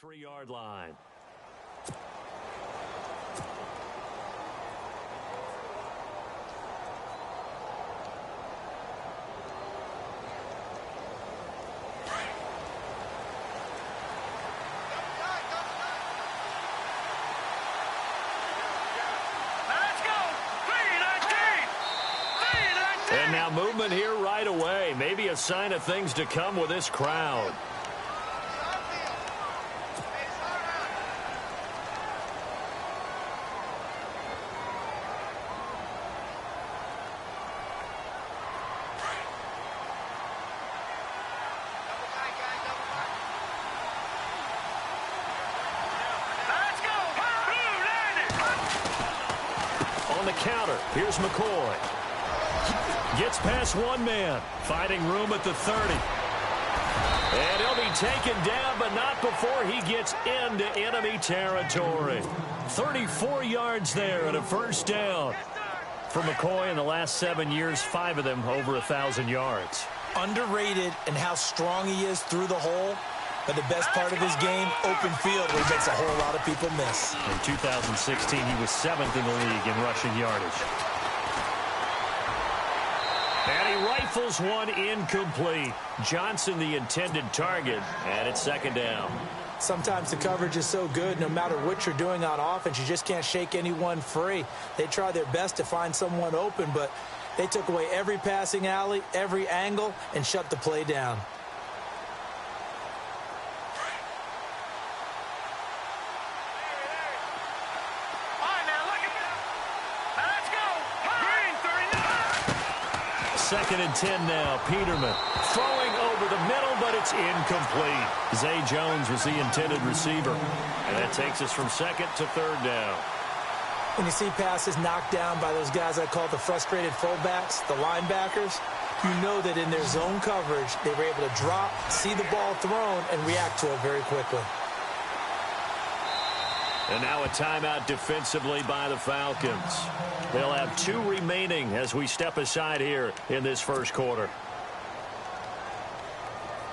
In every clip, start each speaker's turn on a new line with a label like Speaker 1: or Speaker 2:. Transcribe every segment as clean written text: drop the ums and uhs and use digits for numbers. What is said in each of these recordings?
Speaker 1: 23-yard line. And now movement here right away. Maybe a sign of things to come with this crowd. On the counter, here's McCoy. Gets past one man, finding room at the 30. And he'll be taken down, but not before he gets into enemy territory. 34 yards there and a first down. For McCoy in the last 7 years, 5 of them over 1,000 yards.
Speaker 2: Underrated in how strong he is through the hole. But the best part of his game, open field, where he makes a whole lot of people miss.
Speaker 1: In 2016, he was 7th in the league in rushing yardage. And he rifles one incomplete. Johnson, the intended target, and it's second down.
Speaker 2: Sometimes the coverage is so good, no matter what you're doing on offense, you just can't shake anyone free. They try their best to find someone open, but they took away every passing alley, every angle, and shut the play down.
Speaker 1: Second and 10 now. Peterman throwing over the middle, but it's incomplete. Zay Jones was the intended receiver. And that takes us from second to third down.
Speaker 2: When you see passes knocked down by those guys I call the frustrated fullbacks, the linebackers, you know that in their zone coverage, they were able to drop, see the ball thrown, and react to it very quickly.
Speaker 1: And now a timeout defensively by the Falcons. They'll have 2 remaining as we step aside here in this first quarter.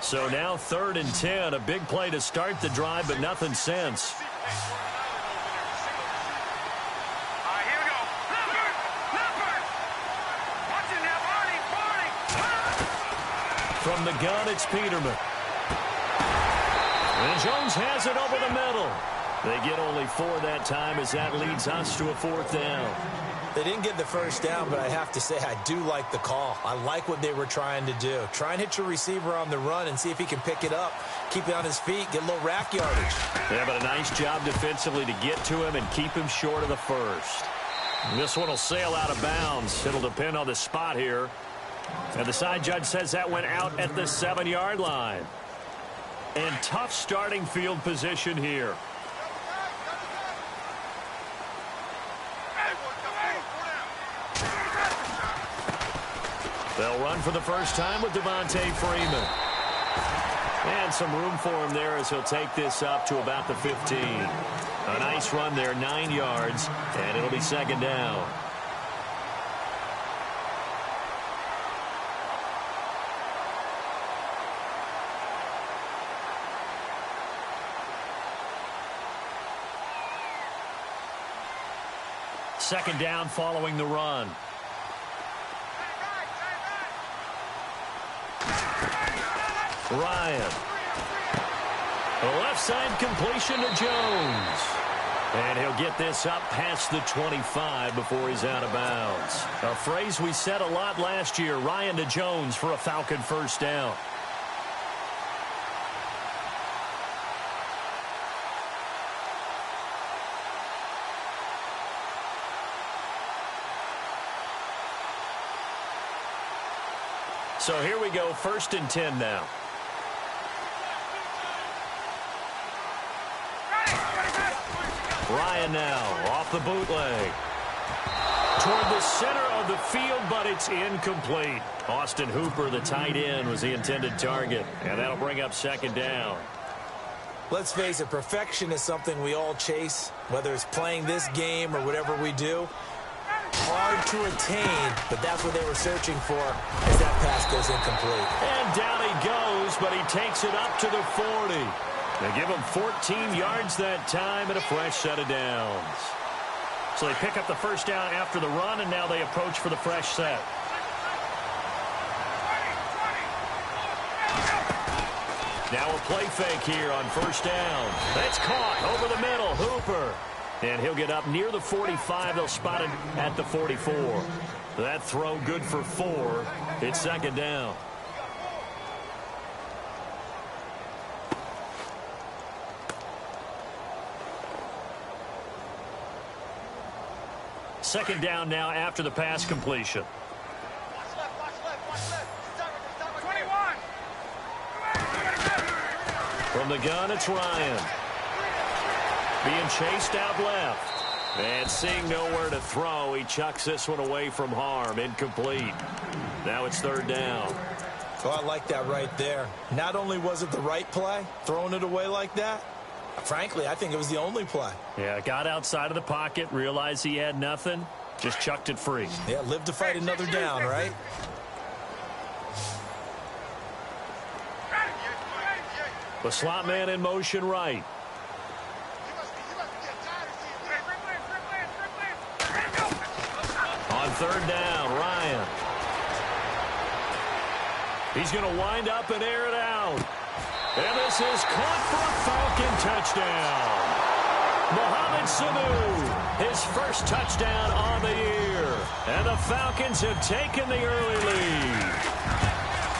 Speaker 1: So now 3rd and 10, a big play to start the drive, but nothing since.
Speaker 3: Here we go. Watch it now,
Speaker 1: From the gun, it's Peterman. And Jones has it over the middle. They get only 4 that time as that leads us to a 4th down.
Speaker 2: They didn't get the first down, but I have to say I do like the call. I like what they were trying to do. Try and hit your receiver on the run and see if he can pick it up, keep it on his feet, get a little rack yardage.
Speaker 1: Yeah, but a nice job defensively to get to him and keep him short of the first. And this one will sail out of bounds. It'll depend on the spot here. And the side judge says that went out at the 7-yard line. And tough starting field position here. They'll run for the first time with Devontae Freeman. And some room for him there as he'll take this up to about the 15. A nice run there, 9 yards, and it'll be second down. Second down following the run. Ryan. The left side completion to Jones. And he'll get this up past the 25 before he's out of bounds. A phrase we said a lot last year, Ryan to Jones for a Falcon first down. So here we go, 1st and 10 now. Ryan now off the bootleg. Toward the center of the field, but it's incomplete. Austin Hooper, the tight end, was the intended target, and that'll bring up second down.
Speaker 2: Let's face it, perfection is something we all chase, whether it's playing this game or whatever we do. Hard to attain, but that's what they were searching for as that pass goes incomplete.
Speaker 1: And down he goes, but he takes it up to the 40. They give him 14 yards that time and a fresh set of downs. So they pick up the first down after the run, and now they approach for the fresh set. Now a play fake here on first down. That's caught over the middle. Hooper. And he'll get up near the 45. They'll spot him at the 44. That throw good for 4. It's second down. Second down now after the pass completion. From the gun, it's Ryan. Being chased out left. And seeing nowhere to throw, he chucks this one away from harm. Incomplete. Now it's third down.
Speaker 2: So I like that right there. Not only was it the right play, throwing it away like that, frankly, I think it was the only play.
Speaker 1: Yeah, got outside of the pocket, realized he had nothing, just chucked it free.
Speaker 2: Yeah, live to fight another down, right?
Speaker 1: The slot man in motion right. On third down, Ryan. He's going to wind up and air it out. And this is caught for a Falcon touchdown. Mohamed Sanu, his first touchdown on the year. And the Falcons have taken the early lead.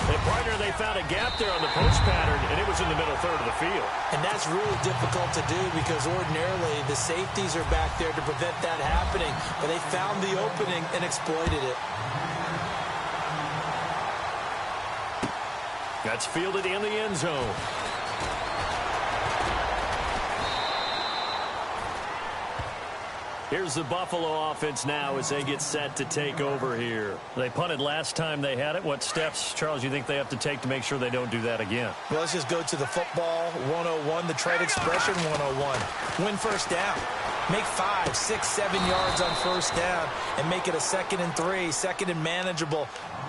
Speaker 1: And partner, they found a gap there on the post pattern, and it was in the middle third of the field.
Speaker 2: And that's really difficult to do because ordinarily the safeties are back there to prevent that happening. But they found the opening and exploited it.
Speaker 1: That's fielded in the end zone. Here's the Buffalo offense now as they get set to take over here. They punted last time they had it. What steps, Charles, you think they have to take to make sure they don't do that again?
Speaker 2: Well, let's just go to the football 101, the trade expression 101. Win first down. Make 5, 6, 7 yards on first down and make it a 2nd and 3, second and manageable.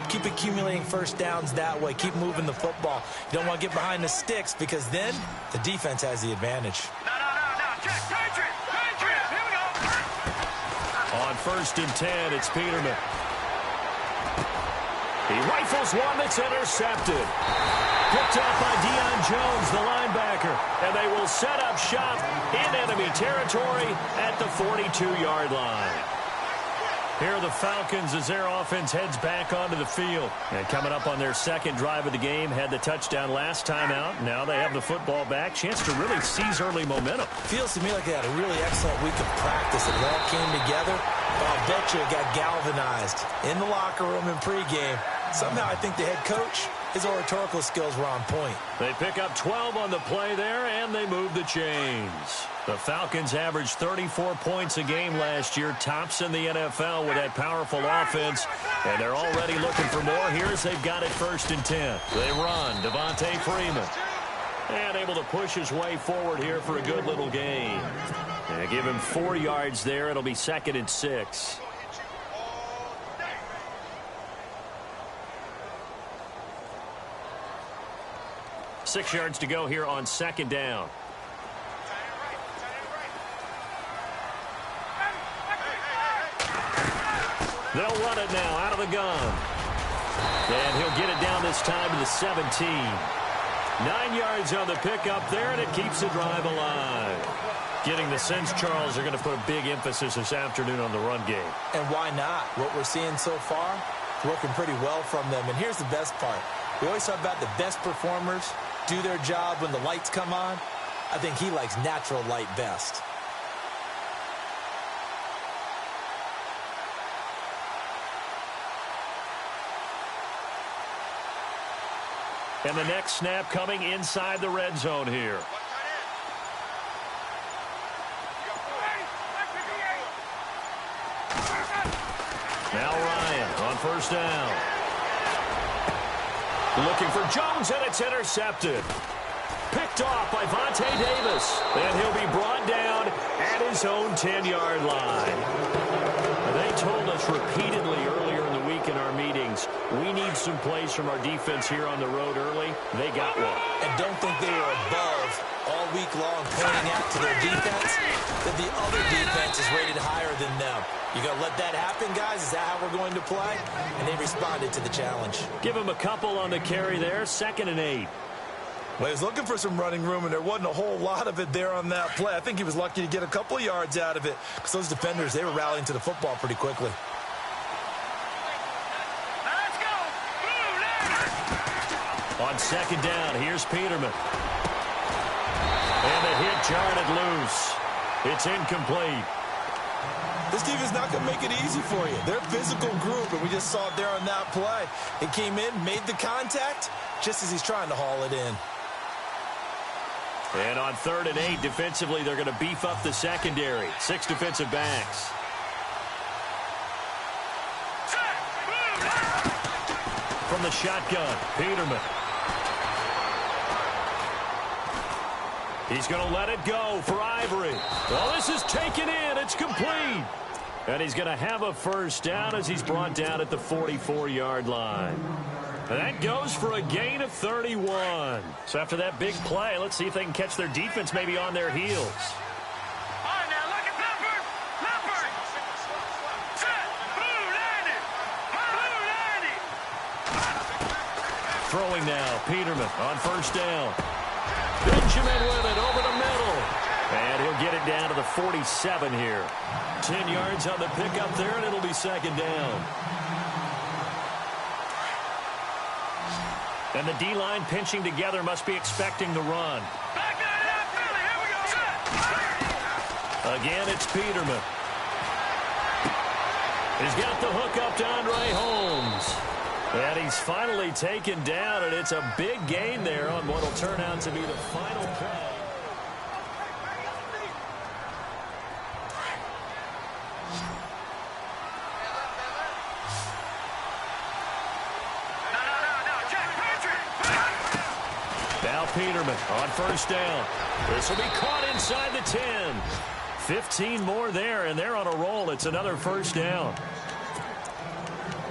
Speaker 2: Keep accumulating first downs that way. Keep moving the football. You don't want to get behind the sticks because then the defense has the advantage.
Speaker 3: No.
Speaker 1: On first and 10, it's Peterman. He rifles one that's intercepted. Picked up by Deion Jones, the linebacker. And they will set up shop in enemy territory at the 42-yard line. Here are the Falcons as their offense heads back onto the field. And coming up on their second drive of the game, had the touchdown last time out. Now they have the football back. Chance to really seize early momentum.
Speaker 2: Feels to me like they had a really excellent week of practice. It all came together. But I bet you it got galvanized in the locker room in pregame. Somehow I think the head coach, his oratorical skills were on point.
Speaker 1: They pick up 12 on the play there, and they move the chains. The Falcons averaged 34 points a game last year, tops in the NFL with that powerful offense, and they're already looking for more here as they've got it first and 10. They run, Devontae Freeman, and able to push his way forward here for a good little gain. And give him 4 yards there. It'll be 2nd and 6. Six yards to go here on second down. They'll run it now out of the gun. And he'll get it down this time to the 17. 9 yards on the pickup there, and it keeps the drive alive. Getting the sense, Charles, they're going to put a big emphasis this afternoon on the run game.
Speaker 2: And why not? What we're seeing so far, working pretty well from them. And here's the best part. We always talk about the best performers do their job when the lights come on. I think he likes natural light best.
Speaker 1: And the next snap coming inside the red zone here. Now Ryan on first down. Looking for Jones, and it's intercepted. Picked off by Vontae Davis. And he'll be brought down at his own 10-yard line. They told us repeatedly earlier in the week in our meetings, we need some plays from our defense here on the road early. They got one.
Speaker 2: And don't think they were above all week long pointing out to their defense that the other defense is rated higher than them. You going to let that happen, guys? Is that how we're going to play? And they responded to the challenge.
Speaker 1: Give him a couple on the carry there, 2nd and 8.
Speaker 4: Well, he was looking for some running room, and there wasn't a whole lot of it there on that play. I think he was lucky to get a couple of yards out of it because those defenders, they were rallying to the football pretty quickly.
Speaker 3: Let's go.
Speaker 1: On 2nd down, here's Peterman. And the hit jarred it loose. It's incomplete.
Speaker 4: This defense is not going to make it easy for you. They're a physical group, and we just saw it there on that play. It came in, made the contact, just as he's trying to haul it in.
Speaker 1: And on 3rd and 8, defensively, they're going to beef up the secondary. 6 defensive backs. From the shotgun, Peterman. He's going to let it go for Ivory. Well, this is taken in. It's complete. And he's going to have a first down as he's brought down at the 44-yard line. And that goes for a gain of 31. So after that big play, let's see if they can catch their defense maybe on their heels.
Speaker 3: All right, now look at Leopard. Leopard. Set. Blue landed. Blue landed.
Speaker 1: Throwing now, Peterman on 1st down. Benjamin with it over the middle. And he'll get it down to the 47 here. 10 yards on the pickup there, and it'll be 2nd down. And the D-line pinching together must be expecting the run.
Speaker 3: Back that up, Billy. Here we go. Set.
Speaker 1: Again, it's Peterman. He's got the hook up to Andre Holmes. And he's finally taken down, and it's a big gain there on what will turn out to be the final play. Now Peterman on 1st down. This will be caught inside the 10. 15 more there, and they're on a roll. It's another 1st down.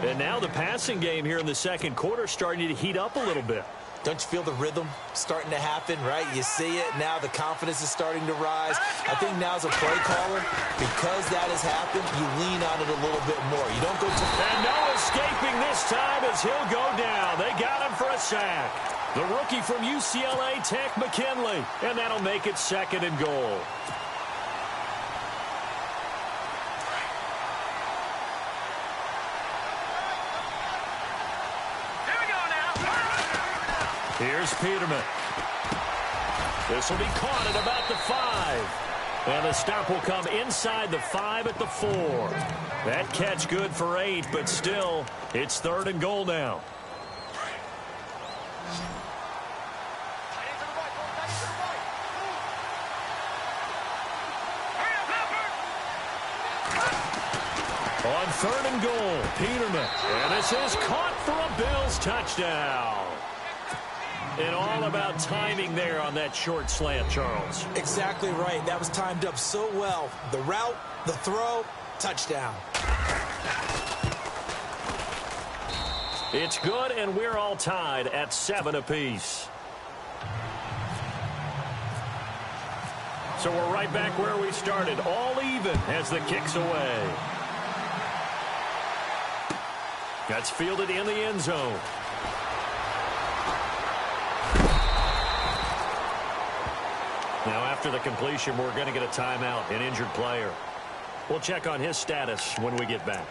Speaker 1: And now the passing game here in the 2nd quarter starting to heat up a little bit.
Speaker 2: Don't you feel the rhythm starting to happen, right? You see it. Now the confidence is starting to rise. I think now as a play caller, because that has happened, you lean on it a little bit more. You don't go to...
Speaker 1: And no escaping this time as he'll go down. They got him for a sack. The rookie from UCLA, Tech McKinley. And that'll make it 2nd and goal. Here's Peterman. This will be caught at about the 5. And the stop will come inside the 5 at the 4. That catch good for 8, but still, it's 3rd and goal now. On 3rd and goal, Peterman. And this is caught for a Bills touchdown. And all about timing there on that short slant, Charles.
Speaker 2: Exactly right. That was timed up so well. The route, the throw, touchdown.
Speaker 1: It's good, and we're all tied at 7 apiece. So we're right back where we started, all even as the kick's away. That's fielded in the end zone. Now, after the completion, we're going to get a timeout, an injured player. We'll check on his status when we get back.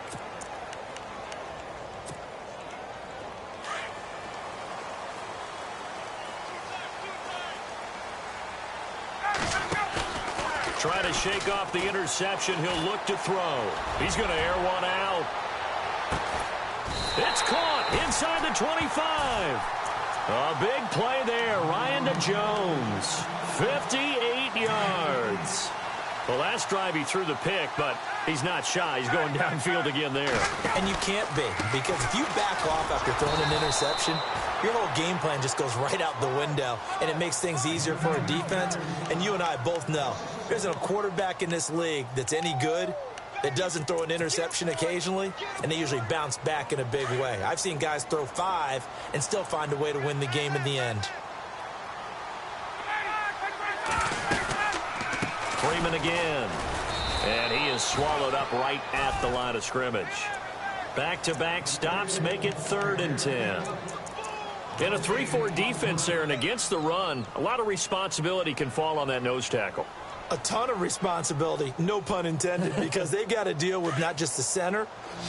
Speaker 1: Try to shake off the interception. He'll look to throw. He's going to air one out. It's caught inside the 25. A big play there. Ryan to Jones. 58 yards. The last drive he threw the pick, but he's not shy. He's going downfield again there.
Speaker 2: And you can't be, because if you back off after throwing an interception, your whole game plan just goes right out the window, and it makes things easier for a defense. And you and I both know there isn't a quarterback in this league that's any good that doesn't throw an interception occasionally, and they usually bounce back in a big way. I've seen guys throw 5 and still find a way to win the game in the end.
Speaker 1: Freeman again. And he is swallowed up right at the line of scrimmage. Back-to-back stops make it 3rd and 10. In a 3-4 defense there and against the run, a lot of responsibility can fall on that nose tackle.
Speaker 2: A ton of responsibility, no pun intended, because they've got to deal with not just the center,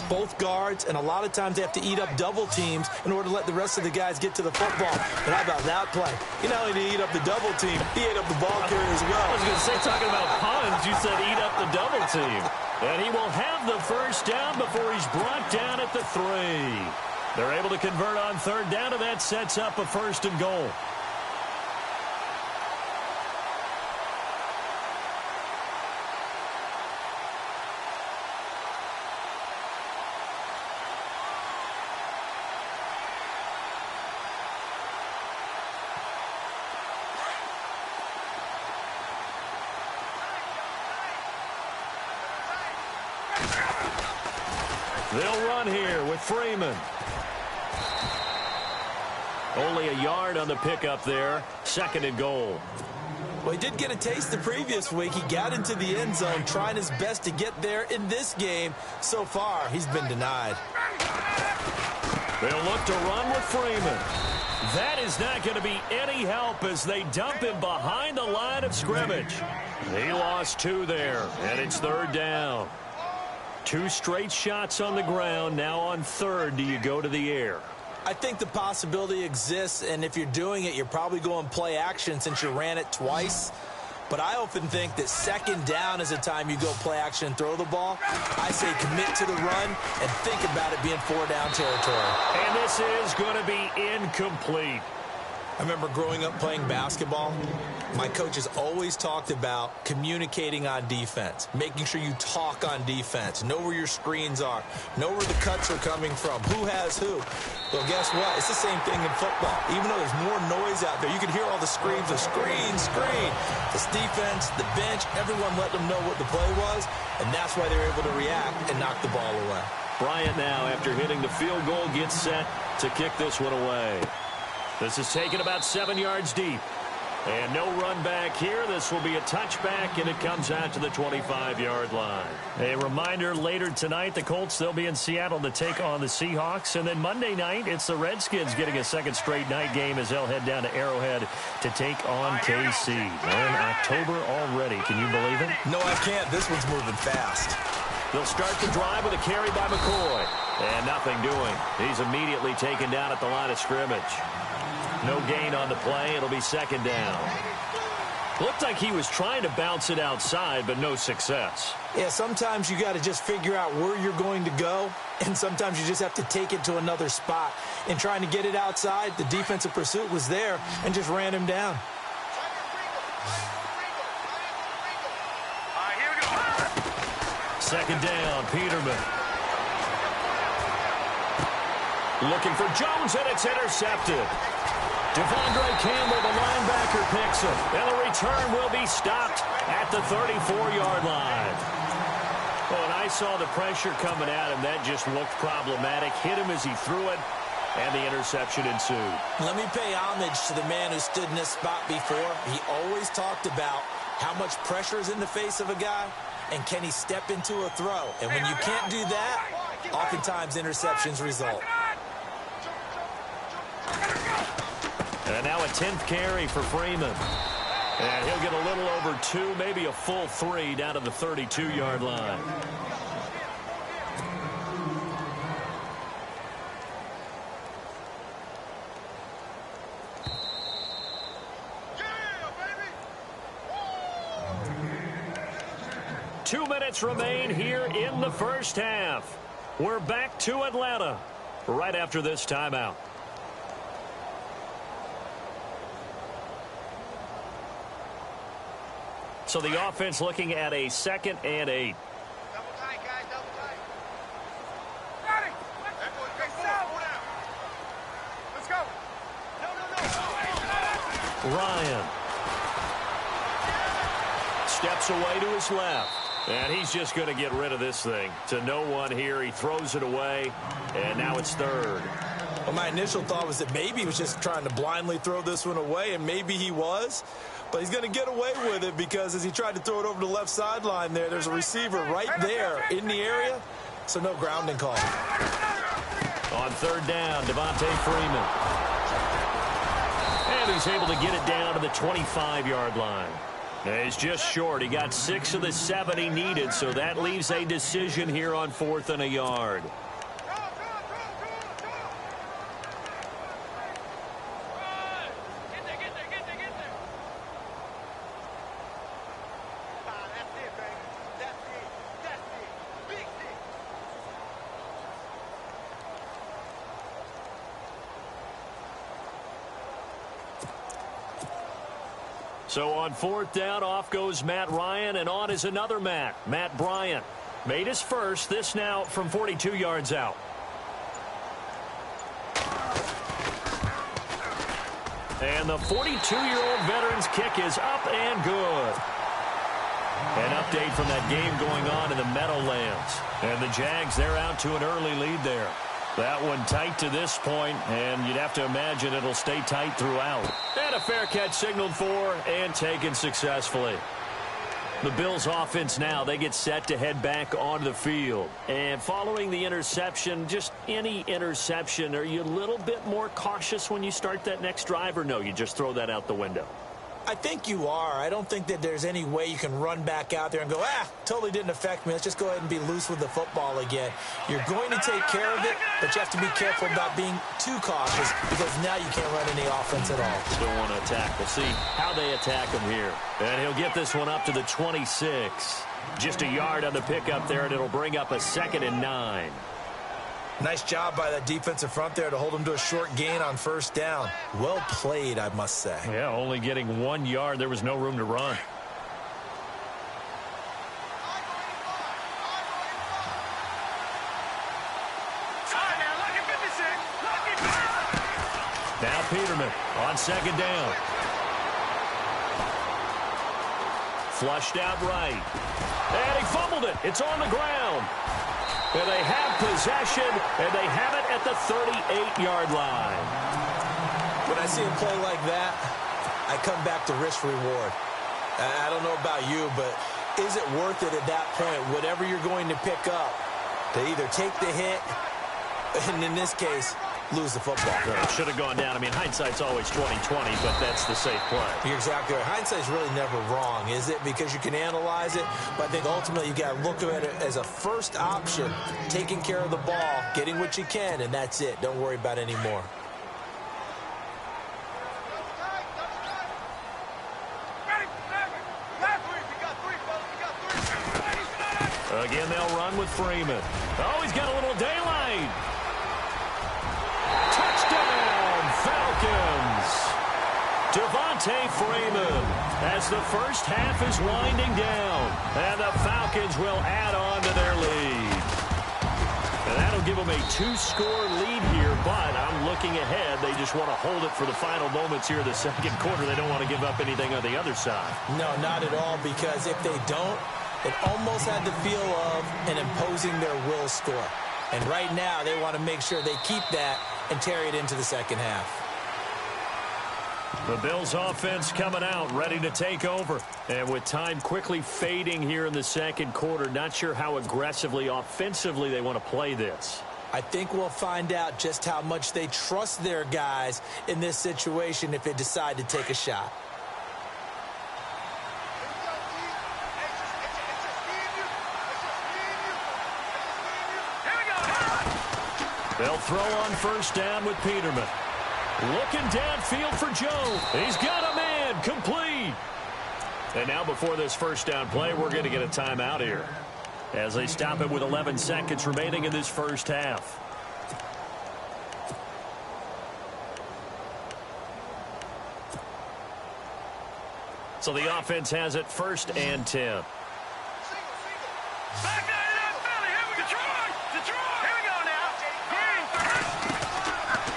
Speaker 2: both guards, and a lot of times they have to eat up double teams in order to let the rest of the guys get to the football. But how about that play? He not only did he eat up the double team, he ate up the ball carrier as well.
Speaker 1: I was going to say, talking about puns, you said eat up the double team. And he will have the first down before he's brought down at the 3. They're able to convert on 3rd down, and that sets up a 1st and goal. They'll run here with Freeman. Only a yard on the pickup there. 2nd and goal.
Speaker 2: Well, he did get a taste the previous week. He got into the end zone trying his best to get there in this game. So far, he's been denied.
Speaker 1: They'll look to run with Freeman. That is not going to be any help as they dump him behind the line of scrimmage. He lost 2 there, and it's 3rd down. 2 straight shots on the ground. Now on 3rd, do you go to the air?
Speaker 2: I think the possibility exists, and if you're doing it, you're probably going play action since you ran it twice. But I often think that 2nd down is the time you go play action and throw the ball. I say commit to the run and think about it being 4-down territory.
Speaker 1: And this is going to be incomplete.
Speaker 2: I remember growing up playing basketball. My coaches always talked about communicating on defense, making sure you talk on defense, know where your screens are, know where the cuts are coming from, who has who. Well, guess what? It's the same thing in football. Even though there's more noise out there, you can hear all the screams of screen, screen. This defense, the bench, everyone let them know what the play was, and that's why they were able to react and knock the ball away.
Speaker 1: Bryant now, after hitting the field goal, gets set to kick this one away. This is taken about 7 yards deep. And no run back here. This will be a touchback, and it comes out to the 25-yard line. A reminder, later tonight, the Colts, they'll be in Seattle to take on the Seahawks. And then Monday night, it's the Redskins getting a 2nd straight night game as they'll head down to Arrowhead to take on KC. We're in October already. Can you believe it?
Speaker 2: No, I can't. This one's moving fast.
Speaker 1: They'll start the drive with a carry by McCoy. And nothing doing. He's immediately taken down at the line of scrimmage. No gain on the play. It'll be 2nd down. Looked like he was trying to bounce it outside, but no success.
Speaker 2: Yeah, sometimes you got to just figure out where you're going to go, and sometimes you just have to take it to another spot. In trying to get it outside, the defensive pursuit was there and just ran him down.
Speaker 3: All right, here we go.
Speaker 1: 2nd down, Peterman. Looking for Jones, and it's intercepted. Devondre Campbell, the linebacker, picks him. And the return will be stopped at the 34-yard line. Well, when I saw the pressure coming at him, that just looked problematic. Hit him as he threw it, and the interception ensued.
Speaker 2: Let me pay homage to the man who stood in this spot before. He always talked about how much pressure is in the face of a guy, and can he step into a throw. And when you can't do that, oftentimes interceptions result.
Speaker 1: And now a 10th carry for Freeman. And he'll get a little over 2, maybe a full 3 down to the 32-yard line. Yeah, 2 minutes remain here in the first half. We're back to Atlanta right after this timeout. So the offense looking at a 2nd and 8.
Speaker 3: Double tight, guys, double tight. Got it. Let's go. No.
Speaker 1: Ryan steps away to his left. And he's just going to get rid of this thing. To no one here. He throws it away. And now it's 3rd.
Speaker 2: Well,
Speaker 4: my initial thought was that maybe he was just trying to blindly throw this one away, and maybe he was. But he's going to get away with it because as he tried to throw it over the left sideline there's a receiver right there in the area, so no grounding call.
Speaker 1: On third down, Devontae Freeman. And he's able to get it down to the 25-yard line. He's just short. He got 6 of the 7 he needed, so that leaves a decision here on 4th and a yard. So on 4th down, off goes Matt Ryan, and on is another Matt Bryant. Made his first, this now from 42 yards out. And the 42-year-old veteran's kick is up and good. An update from that game going on in the Meadowlands. And the Jags, they're out to an early lead there. That one tight to this point, and you'd have to imagine it'll stay tight throughout. And a fair catch signaled for and taken successfully. The Bills offense now, they get set to head back onto the field. And following the interception, just any interception, are you a little bit more cautious when you start that next drive, or no, you just throw that out the window?
Speaker 2: I think you are. I don't think that there's any way you can run back out there and go, totally didn't affect me. Let's just go ahead and be loose with the football again. You're going to take care of it, but you have to be careful about being too cautious because now you can't run any offense at all.
Speaker 1: Still want to attack. We'll see how they attack him here. And he'll get this one up to the 26. Just a yard on the pickup there, and it'll bring up a 2nd and 9.
Speaker 4: Nice job by that defensive front there to hold him to a short gain on 1st down. Well played, I must say.
Speaker 1: Yeah, only getting 1 yard. There was no room to run. Now Peterman on 2nd down. Flushed out right. And he fumbled it. It's on the ground. And they have possession, and they have it at the 38-yard line.
Speaker 2: When I see a play like that, I come back to risk-reward. I don't know about you, but is it worth it at that point, whatever you're going to pick up, to either take the hit, and in this case, lose the football?
Speaker 1: It should have gone down. I mean, hindsight's always 20/20, but that's the safe play.
Speaker 2: You're exactly right. Hindsight's really never wrong, is it? Because you can analyze it, but I think ultimately you got to look at it as a first option, taking care of the ball, getting what you can, and that's it. Don't worry about any more.
Speaker 1: Again, they'll run with Freeman. Oh, he's got a little daylight. Touchdown, Falcons. Devontae Freeman as the first half is winding down. And the Falcons will add on to their lead. And that'll give them a 2-score lead here, but I'm looking ahead. They just want to hold it for the final moments here in the 2nd quarter. They don't want to give up anything on the other side.
Speaker 2: No, not at all, because if they don't, it almost had the feel of an imposing their will score. And right now, they want to make sure they keep that and carry it into the 2nd half.
Speaker 1: The Bills offense coming out, ready to take over. And with time quickly fading here in the 2nd quarter, not sure how aggressively, offensively they want to play this.
Speaker 2: I think we'll find out just how much they trust their guys in this situation if they decide to take a shot.
Speaker 1: They'll throw on 1st down with Peterman. Looking downfield for Joe. He's got a man. Complete. And now before this 1st down play, we're going to get a timeout here as they stop it with 11 seconds remaining in this 1st half. So the offense has it 1st and 10.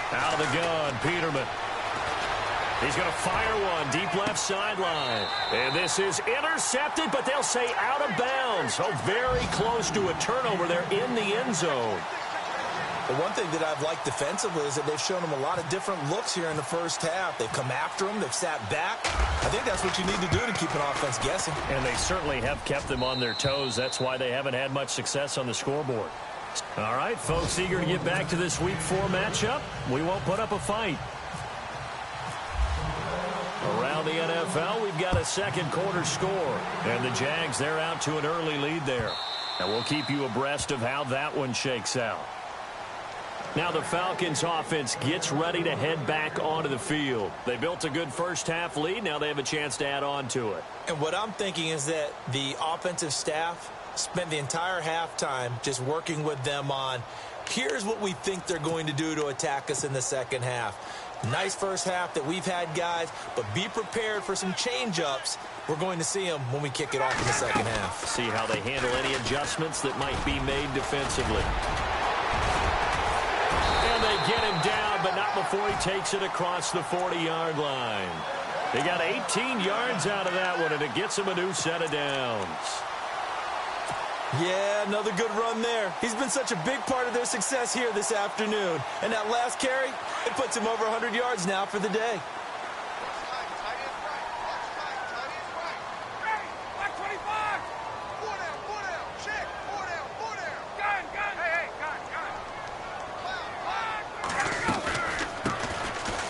Speaker 1: Out of the gun, Peterman. He's going to fire one deep left sideline. And this is intercepted, but they'll say out of bounds. So very close to a turnover there in the end zone.
Speaker 4: The one thing that I've liked defensively is that they've shown them a lot of different looks here in the first half. They've come after them. They've sat back. I think that's what you need to do to keep an offense guessing.
Speaker 1: And they certainly have kept them on their toes. That's why they haven't had much success on the scoreboard. All right, folks, eager to get back to this Week 4 matchup. We won't put up a fight. Around the NFL, we've got a second quarter score. And the Jags, they're out to an early lead there. And we'll keep you abreast of how that one shakes out. Now the Falcons offense gets ready to head back onto the field. They built a good first half lead. Now they have a chance to add on to it.
Speaker 2: And what I'm thinking is that the offensive staff spent the entire halftime just working with them on, here's what we think they're going to do to attack us in the second half. Nice first half that we've had, guys, but be prepared for some change-ups. We're going to see them when we kick it off in the second half.
Speaker 1: See how they handle any adjustments that might be made defensively. And they get him down, but not before he takes it across the 40-yard line. They got 18 yards out of that one, and it gets him a new set of downs.
Speaker 2: Yeah, another good run there. He's been such a big part of their success here this afternoon. And that last carry, it puts him over 100 yards now for the day.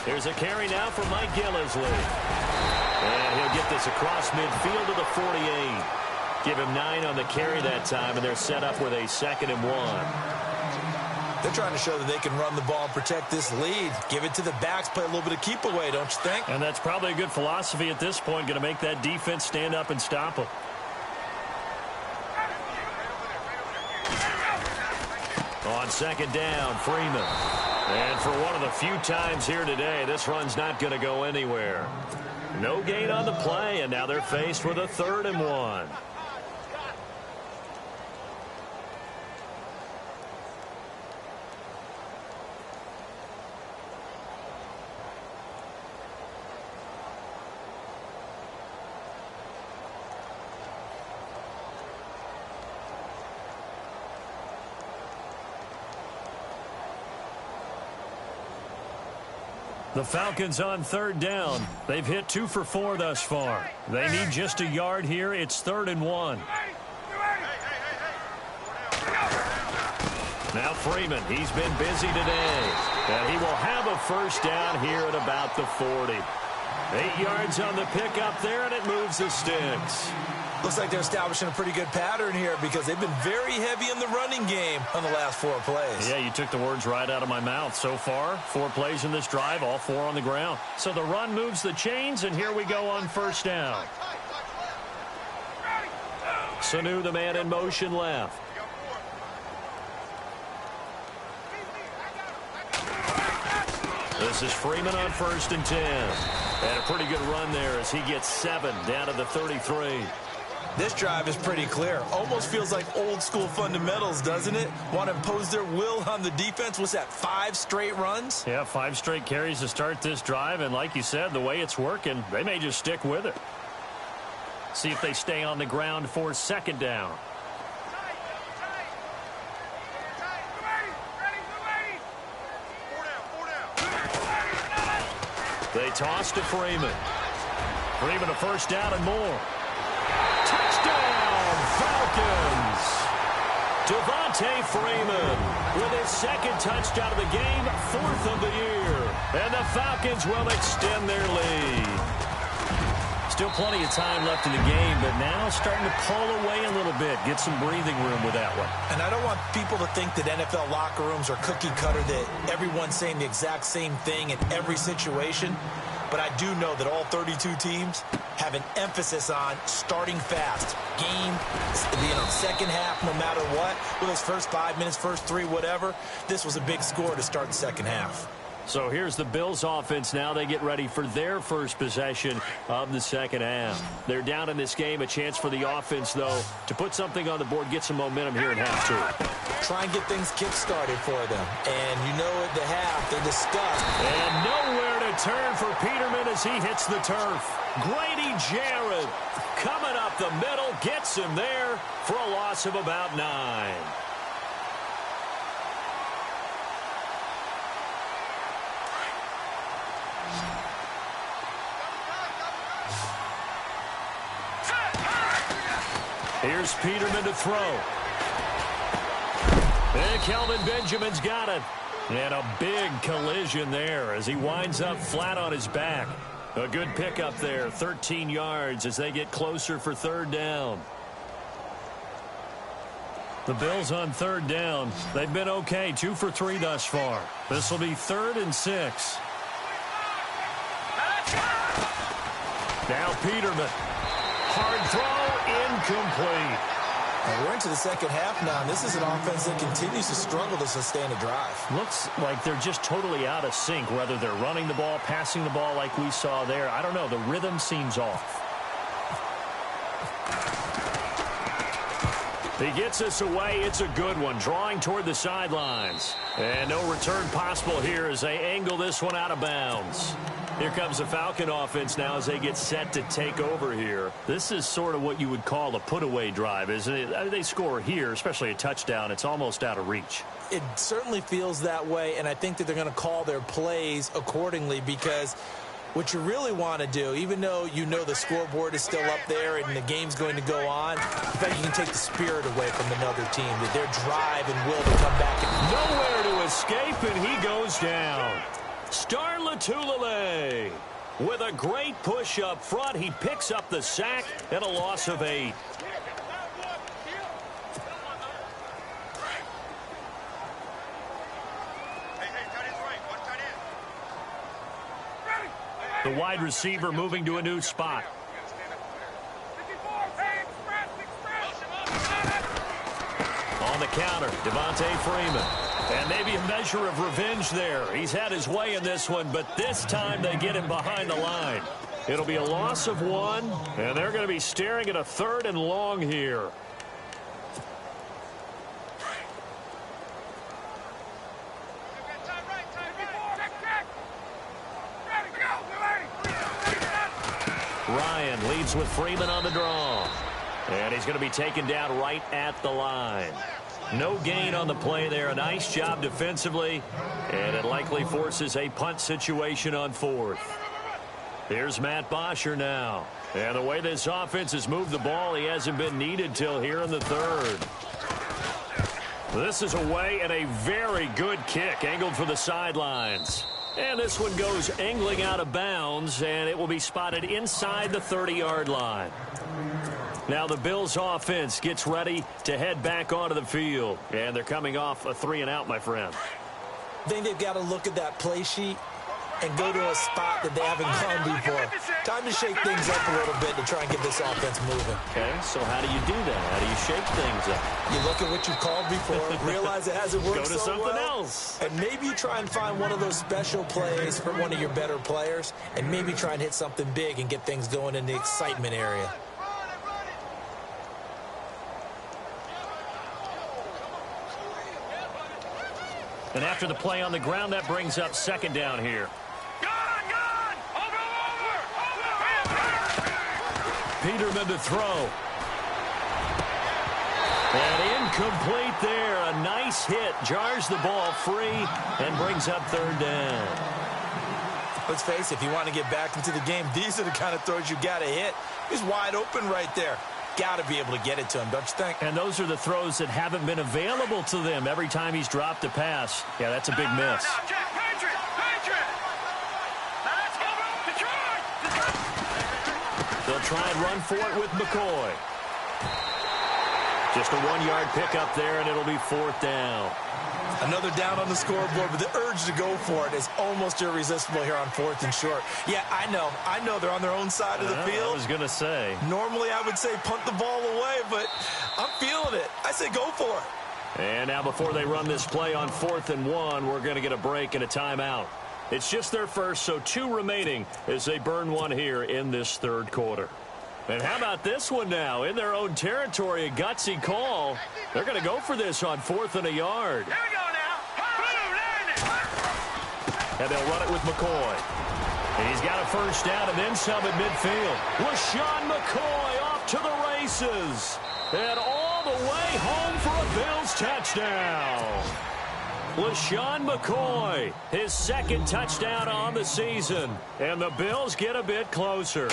Speaker 1: Here's a carry now for Mike Gillisley. And he'll get this across midfield to the 48. Give him 9 on the carry that time, and they're set up with a 2nd and 1.
Speaker 2: They're trying to show that they can run the ball and protect this lead. Give it to the backs, play a little bit of keep away, don't you think?
Speaker 1: And that's probably a good philosophy at this point, going to make that defense stand up and stop them. On 2nd down, Freeman. And for one of the few times here today, this run's not going to go anywhere. No gain on the play, and now they're faced with a 3rd and 1. The Falcons on 3rd down. They've hit 2 for 4 thus far. They need just a yard here. It's 3rd and 1. Now Freeman, he's been busy today. And he will have a first down here at about the 40. 8 yards on the pickup there, and it moves the sticks.
Speaker 2: Looks like they're establishing a pretty good pattern here because they've been very heavy in the running game on the last 4 plays.
Speaker 1: Yeah, you took the words right out of my mouth. So far, 4 plays in this drive, all 4 on the ground. So the run moves the chains, and here we go on first down. Sanu, the man in motion left. This is Freeman on 1st and 10. And a pretty good run there as he gets 7 down to the 33.
Speaker 2: This drive is pretty clear. Almost feels like old school fundamentals, doesn't it? Want to impose their will on the defense. What's that, 5 straight runs?
Speaker 1: Yeah, 5 straight carries to start this drive. And like you said, the way it's working, they may just stick with it. See if they stay on the ground for 2nd down. They toss to Freeman. Freeman a first down and more. Touchdown, Falcons! Devontae Freeman with his 2nd touchdown of the game, 4th of the year. And the Falcons will extend their lead. Still plenty of time left in the game, but now starting to pull away a little bit. Get some breathing room with that one.
Speaker 2: And I don't want people to think that NFL locker rooms are cookie cutter, that everyone's saying the exact same thing in every situation. But I do know that all 32 teams have an emphasis on starting fast. Game, second half, no matter what. With those first 5 minutes, first 3, whatever. This was a big score to start the second half.
Speaker 1: So here's the Bills offense now. They get ready for their first possession of the second half. They're down in this game. A chance for the offense, though, to put something on the board, get some momentum here in half 2.
Speaker 2: Try and get things kick-started for them. And you know at the half, they discussed.
Speaker 1: And nowhere to turn for Peterman as he hits the turf. Grady Jarrett coming up the middle, gets him there for a loss of about 9. Here's Peterman to throw. And Kelvin Benjamin's got it. And a big collision there as he winds up flat on his back. A good pickup there, 13 yards as they get closer for third down. The Bills on third down. They've been okay, 2 for 3 thus far. This will be 3rd and 6. Now Peterman. Hard throw, incomplete.
Speaker 4: And we're into the second half now, and this is an offense that continues to struggle to sustain a drive.
Speaker 1: Looks like they're just totally out of sync, whether they're running the ball, passing the ball like we saw there. I don't know. The rhythm seems off. He gets us away. It's a good one, drawing toward the sidelines. And no return possible here as they angle this one out of bounds. Here comes the Falcon offense now as they get set to take over here. This is sort of what you would call a put-away drive, isn't it? I mean, they score here, especially a touchdown. It's almost out of reach.
Speaker 2: It certainly feels that way, and I think that they're going to call their plays accordingly because what you really want to do, even though you know the scoreboard is still up there and the game's going to go on, in fact, you can take the spirit away from another team, that their drive and will to come back.
Speaker 1: Nowhere to escape, and he goes down. athrunzala4L's with a great push up front. He picks up the sack and a loss of 8. The wide receiver moving to a new spot. On the counter, Devontae Freeman. And maybe a measure of revenge there. He's had his way in this one, but this time they get him behind the line. It'll be a loss of 1, and they're going to be staring at a 3rd and long here. Ryan leads with Freeman on the draw. And he's going to be taken down right at the line. No gain on the play there. A nice job defensively. And it likely forces a punt situation on 4th. Here's Matt Bosher now. And the way this offense has moved the ball, he hasn't been needed till here in the 3rd. This is away and a very good kick angled for the sidelines. And this one goes angling out of bounds, and it will be spotted inside the 30-yard line. Now the Bills offense gets ready to head back onto the field. And they're coming off a 3-and-out, my friend.
Speaker 2: I think they've got to look at that play sheet and go to a spot that they haven't gone before. Time to shake things up a little bit to try and get this offense moving.
Speaker 1: Okay, so how do you do that? How do you shake things up?
Speaker 2: You look at what you called before, realize it hasn't worked
Speaker 1: Go to
Speaker 2: so
Speaker 1: something
Speaker 2: well,
Speaker 1: else.
Speaker 2: and maybe you try and find one of those special plays for one of your better players, and maybe try and hit something big and get things going in the excitement area.
Speaker 1: And after the play on the ground, that brings up 2nd down here. Peterman to throw. And incomplete there. A nice hit. Jars the ball free and brings up 3rd down.
Speaker 4: Let's face it, if you want to get back into the game, these are the kind of throws you got to hit. He's wide open right there. Got to be able to get it to him, don't you think?
Speaker 1: And those are the throws that haven't been available to them every time he's dropped a pass. Yeah, that's a big miss. They'll try and run for it with McCoy. Just a 1-yard pickup there, and it'll be 4th down.
Speaker 4: Another down on the scoreboard, but the urge to go for it is almost irresistible here on 4th and short. Yeah, I know they're on their own side of the field.
Speaker 1: I was going to say.
Speaker 4: Normally I would say punt the ball away, but I'm feeling it. I say go for it.
Speaker 1: And now before they run this play on 4th and 1, we're going to get a break and a timeout. It's just their first, so 2 remaining as they burn 1 here in this 3rd quarter. And how about this one now? In their own territory, a gutsy call. They're going to go for this on 4th and a yard.
Speaker 3: Here we go now.
Speaker 1: And they'll run it with McCoy. And he's got a 1st down and then some at midfield. LaShawn McCoy off to the races. And all the way home for a Bills touchdown. LaShawn McCoy, his 2nd touchdown on the season. And the Bills get a bit closer.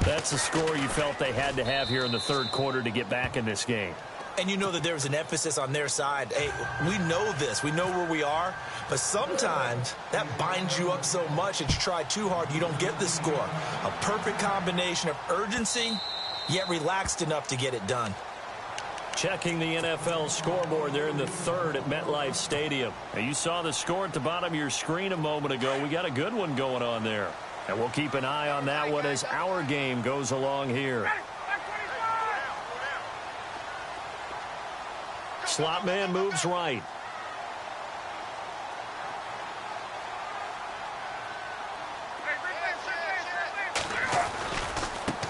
Speaker 1: That's the score you felt they had to have here in the third quarter to get back in this game.
Speaker 2: And you know that there was an emphasis on their side. Hey, we know this. We know where we are. But sometimes that binds you up so much that you try too hard, you don't get the score. A perfect combination of urgency, yet relaxed enough to get it done.
Speaker 1: Checking the NFL scoreboard there in the third at MetLife Stadium. Now, you saw the score at the bottom of your screen a moment ago. We got a good one going on there. And we'll keep an eye on that one as our game goes along here. Slot man moves right.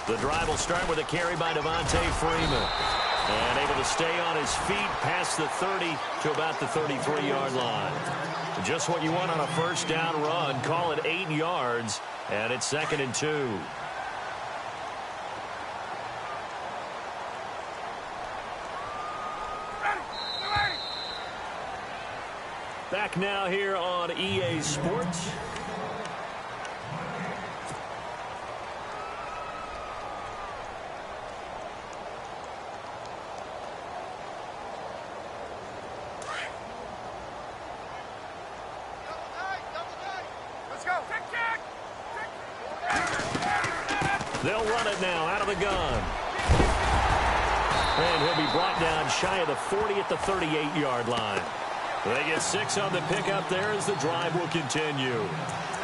Speaker 1: The drive will start with a carry by Devontae Freeman. And able to stay on his feet past the 30 to about the 33-yard line. Just what you want on a first down run. Call it 8 yards. And it's 2nd and 2. Back now here on EA Sports. They'll run it now out of the gun. And he'll be brought down shy of the 40 at the 38-yard line. They get 6 on the pickup there as the drive will continue.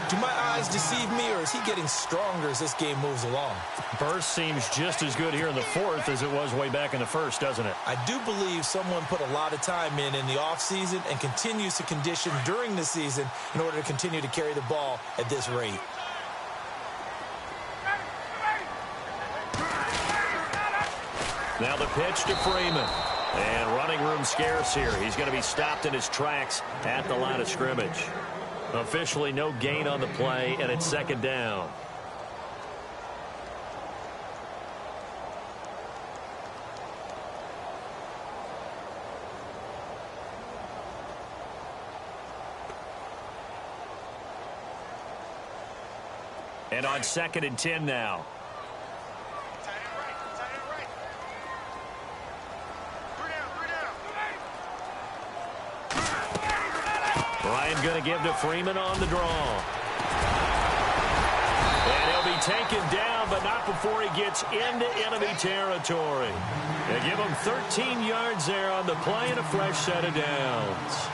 Speaker 2: Do my eyes deceive me, or is he getting stronger as this game moves along?
Speaker 1: Burst seems just as good here in the fourth as it was way back in the first, doesn't it?
Speaker 2: I do believe someone put a lot of time in the offseason and continues to condition during the season in order to continue to carry the ball at this rate.
Speaker 1: Now the pitch to Freeman. And running room scarce here. He's going to be stopped in his tracks at the line of scrimmage. Officially no gain on the play, and it's 2nd down. And on 2nd and 10 now. Ryan going to give to Freeman on the draw. And he'll be taken down, but not before he gets into enemy territory. They give him 13 yards there on the play and a fresh set of downs.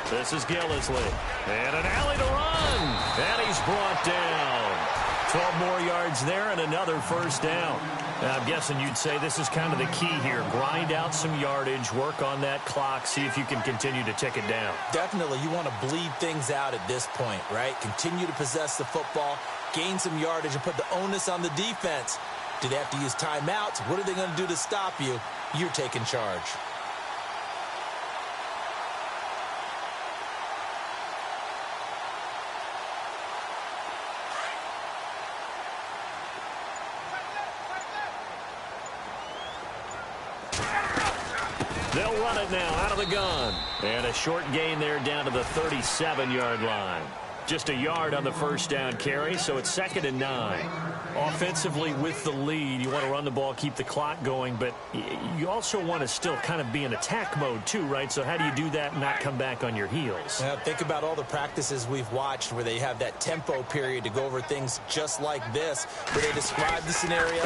Speaker 1: This is Gillisley. And an alley to run. And he's brought down. 12 more yards there and another first down. Now, I'm guessing you'd say this is kind of the key here. Grind out some yardage, work on that clock, see if you can continue to tick it down.
Speaker 2: Definitely. You want to bleed things out at this point, right? Continue to possess the football, gain some yardage, and put the onus on the defense. Do they have to use timeouts? What are they going to do to stop you? You're taking charge.
Speaker 1: They'll run it now out of the gun. And a short gain there down to the 37-yard line. Just a yard on the first down carry, so it's 2nd and 9. Offensively with the lead, you want to run the ball, keep the clock going, but you also want to still kind of be in attack mode too, right? So how do you do that and not come back on your heels?
Speaker 2: Think about all the practices we've watched where they have that tempo period to go over things just like this, where they describe the scenario,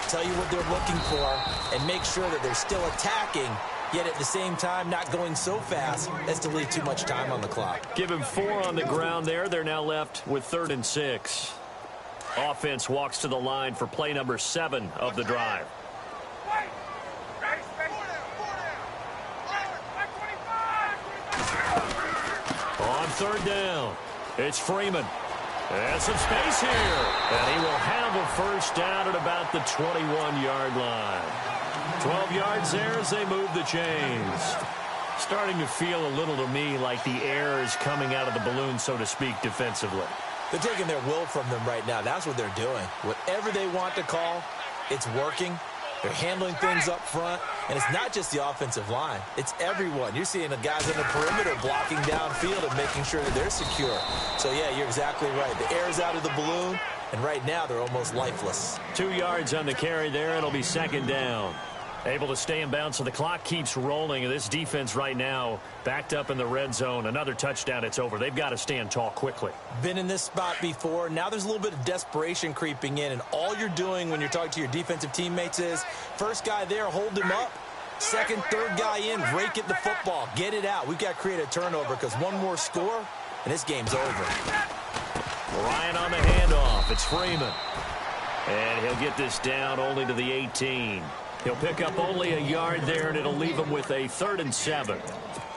Speaker 2: tell you what they're looking for, and make sure that they're still attacking, yet at the same time not going so fast as to leave too much time on the clock.
Speaker 1: Give him 4 on the ground there. They're now left with 3rd and 6. Offense walks to the line for play number 7 of the drive. On 3rd down, it's Freeman. And some space here. And he will have a first down at about the 21-yard line. 12 yards there as they move the chains. Starting to feel a little to me like the air is coming out of the balloon, so to speak, defensively.
Speaker 4: They're taking their will from them right now. That's what they're doing. Whatever they want to call, it's working. They're handling things up front. And it's not just the offensive line. It's everyone. You're seeing the guys on the perimeter blocking downfield and making sure that they're secure. So, yeah, you're exactly right. The air's out of the balloon, and right now they're almost lifeless.
Speaker 1: 2 yards on the carry there. It'll be second down. Able to stay in bounds, so the clock keeps rolling. And this defense right now backed up in the red zone. Another touchdown, it's over. They've got to stand tall quickly.
Speaker 4: Been in this spot before. Now there's a little bit of desperation creeping in. And all you're doing when you're talking to your defensive teammates is, first guy there, hold him up. Second, third guy in, rake at the football. Get it out. We've got to create a turnover because one more score, and this game's over.
Speaker 1: Ryan on the handoff. It's Freeman. And he'll get this down only to the 18. He'll pick up only a yard there, and it'll leave him with a 3rd and 7.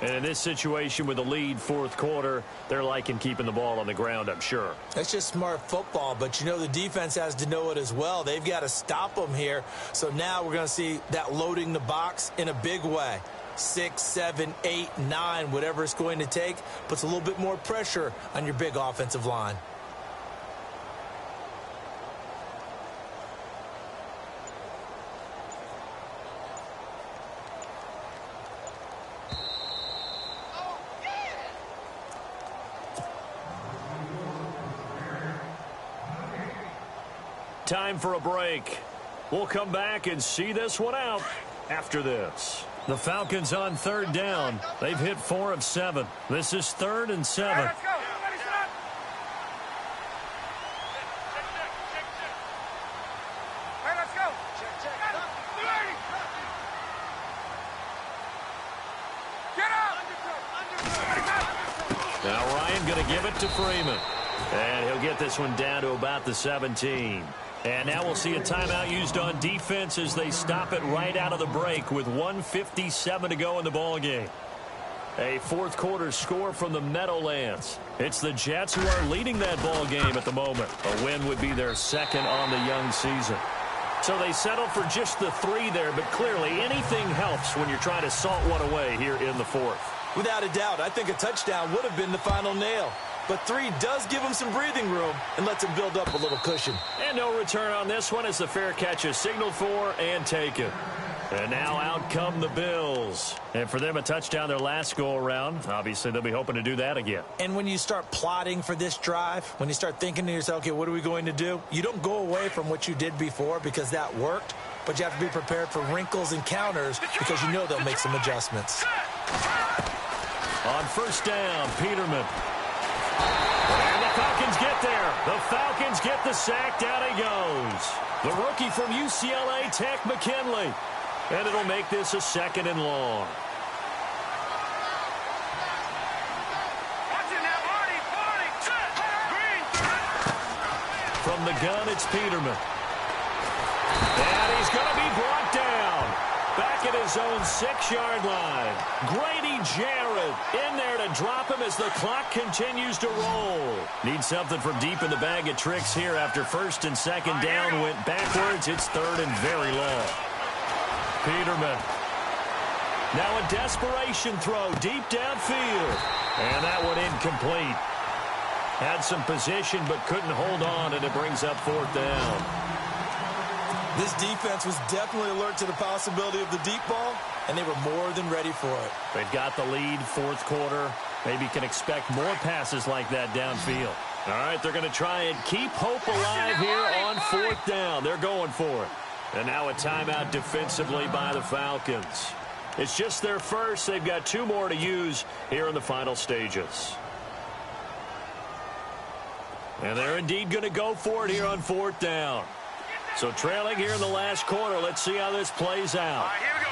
Speaker 1: And in this situation with a lead fourth quarter, they're liking keeping the ball on the ground, I'm sure.
Speaker 4: That's just smart football, but you know the defense has to know it as well. They've got to stop them here. So now we're going to see that loading the box in a big way. 6, 7, 8, 9, whatever it's going to take, puts a little bit more pressure on your big offensive line.
Speaker 1: Time for a break. We'll come back and see this one out after this. The Falcons on 3rd down. They've hit 4 of 7. This is 3rd and 7.
Speaker 3: Hey, let's go. Everybody stop. Hey, let's go. Check. Get up.
Speaker 1: Now Ryan going to give it to Freeman. And he'll get this one down to about the 17. And now we'll see a timeout used on defense as they stop it right out of the break with 1:57 to go in the ballgame. A fourth quarter score from the Meadowlands. It's the Jets who are leading that ball game at the moment. A win would be their 2nd on the young season. So they settle for just the 3 there, but clearly anything helps when you're trying to salt one away here in the 4th.
Speaker 4: Without a doubt, I think a touchdown would have been the final nail. But 3 does give them some breathing room and lets them build up a little cushion.
Speaker 1: And no return on this one as the fair catch is signaled for and taken. And now out come the Bills. And for them, a touchdown their last go-around. Obviously, they'll be hoping to do that again.
Speaker 4: And when you start plotting for this drive, when you start thinking to yourself, okay, what are we going to do? You don't go away from what you did before because that worked. But you have to be prepared for wrinkles and counters because you know they'll make some adjustments.
Speaker 1: On 1st down, Peterman. And the Falcons get there. The Falcons get the sack. Down he goes. The rookie from UCLA, Tech McKinley. And it'll make this a 2nd and long. From the gun, it's Peterman. And he's going to be brought down. Back at his own 6-yard line. Grady Jarrett in there to drop him as the clock continues to roll. Needs something from deep in the bag of tricks here after 1st and 2nd down went backwards. It's 3rd and very long. Peterman. Now a desperation throw deep downfield. And that one incomplete. Had some position but couldn't hold on, and it brings up 4th down.
Speaker 4: This defense was definitely alert to the possibility of the deep ball, and they were more than ready for it.
Speaker 1: They've got the lead, fourth quarter. Maybe can expect more passes like that downfield. All right, they're going to try and keep hope alive here on 4th down. They're going for it. And now a timeout defensively by the Falcons. It's just their first. They've got 2 more to use here in the final stages. And they're indeed going to go for it here on 4th down. So trailing here in the last quarter. Let's see how this plays out.
Speaker 3: All right, here we go.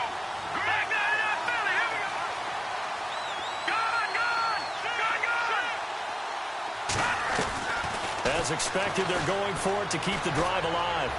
Speaker 3: Back down in that belly. Here we go. Gun.
Speaker 1: As expected, they're going for it to keep the drive alive.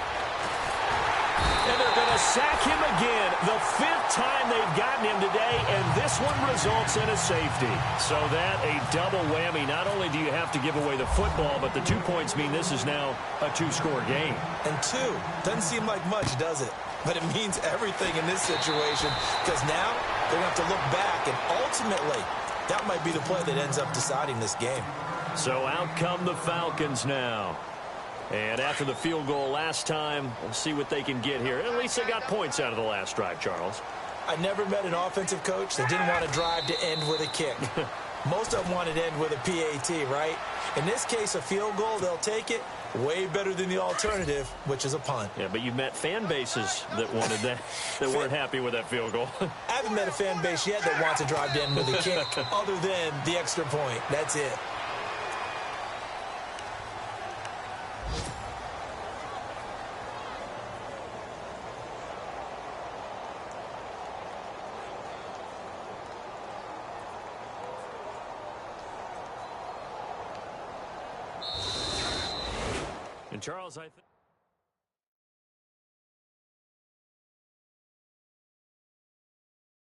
Speaker 4: And they're going to
Speaker 1: they'll sack him again. The 5th time they've gotten him today, and this one results in a safety. So that a double whammy. Not only do you have to give away the football, but the 2 points mean this is now a 2-score game.
Speaker 4: And 2 doesn't seem like much, does it? But it means everything in this situation, because now they're going to have to look back, and ultimately that might be the play that ends up deciding this game.
Speaker 1: So out come the Falcons now. And after the field goal last time, we'll see what they can get here. At least they got points out of the last drive, Charles.
Speaker 2: I never met an offensive coach that didn't want to drive to end with a kick. Most of them wanted to end with a PAT, right? In this case, a field goal, they'll take it. Way better than the alternative, which is a punt.
Speaker 1: Yeah, but you met fan bases that wanted that, that weren't happy with that field goal.
Speaker 2: I haven't met a fan base yet that wants to drive to end with a kick, other than the extra point. That's it.
Speaker 1: And Charles, I think